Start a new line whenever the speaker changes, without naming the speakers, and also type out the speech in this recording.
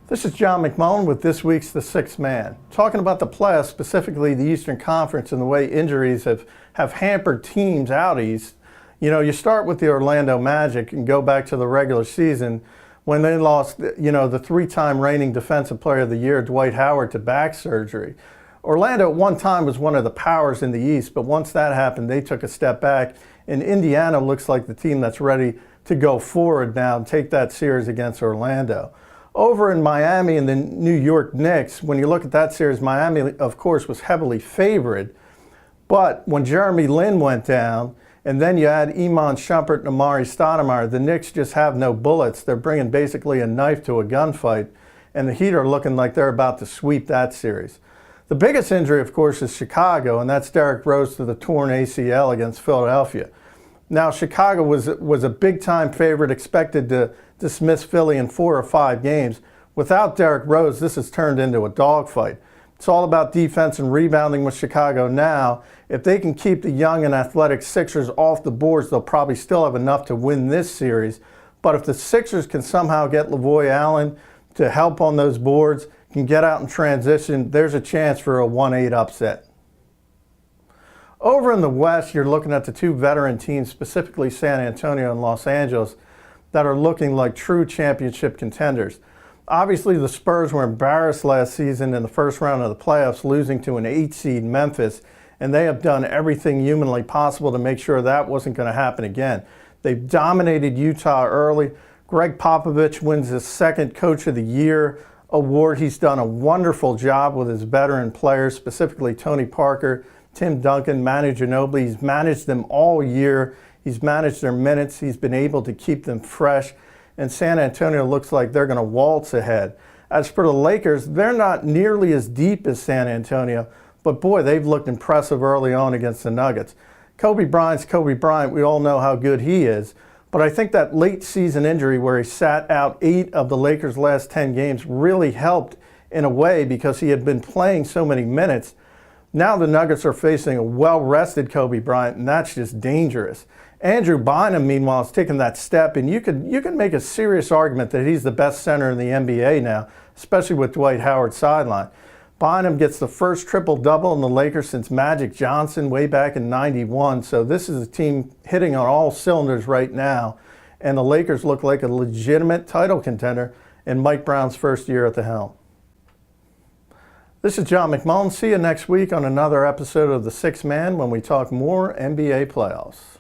This is John McMullen with this week's The Sixth Man. Talking about the playoffs, specifically the Eastern Conference and the way injuries have hampered teams out east. You know, you start with the Orlando Magic and go back to the regular season when they lost, the three-time reigning Defensive Player of the Year, Dwight Howard, to back surgery. Orlando at one time was one of the powers in the East, but once that happened, they took a step back. And Indiana looks like the team that's ready to go forward now and take that series against Orlando. Over in Miami and the New York Knicks, when you look at that series, Miami, of course, was heavily favored. But when Jeremy Lin went down, and then you add Iman Shumpert and Amari Stoudemire, the Knicks just have no bullets. They're bringing basically a knife to a gunfight, and the Heat are looking like they're about to sweep that series. The biggest injury, of course, is Chicago, and that's Derrick Rose to the torn ACL against Philadelphia. Now, Chicago was a big-time favorite, expected to dismiss Philly in 4 or 5 games. Without Derrick Rose, this has turned into a dogfight. It's all about defense and rebounding with Chicago now. If they can keep the young and athletic Sixers off the boards, they'll probably still have enough to win this series. But if the Sixers can somehow get Lavoy Allen to help on those boards, can get out in transition, there's a chance for a 1-8 upset. Over in the West, you're looking at the two veteran teams, specifically San Antonio and Los Angeles, that are looking like true championship contenders. Obviously, the Spurs were embarrassed last season in the first round of the playoffs, losing to an 8-seed Memphis, and they have done everything humanly possible to make sure that wasn't going to happen again. They've dominated Utah early. Greg Popovich wins his second Coach of the Year award. He's done a wonderful job with his veteran players, specifically Tony Parker, Tim Duncan, Manu Ginobili. He's managed them all year. He's managed their minutes. He's been able to keep them fresh. And San Antonio looks like they're going to waltz ahead. As for the Lakers, they're not nearly as deep as San Antonio, but boy, they've looked impressive early on against the Nuggets. Kobe Bryant's Kobe Bryant. We all know how good he is. But I think that late season injury where he sat out 8 of the Lakers' last 10 games really helped in a way because he had been playing so many minutes. Now the Nuggets are facing a well-rested Kobe Bryant, and that's just dangerous. Andrew Bynum, meanwhile, is taking that step, and you can make a serious argument that he's the best center in the NBA now, especially with Dwight Howard sidelined. Bynum gets the first triple-double in the Lakers since Magic Johnson way back in '91, so this is a team hitting on all cylinders right now, and the Lakers look like a legitimate title contender in Mike Brown's first year at the helm. This is John McMullen. See you next week on another episode of The Sixth Man when we talk more NBA playoffs.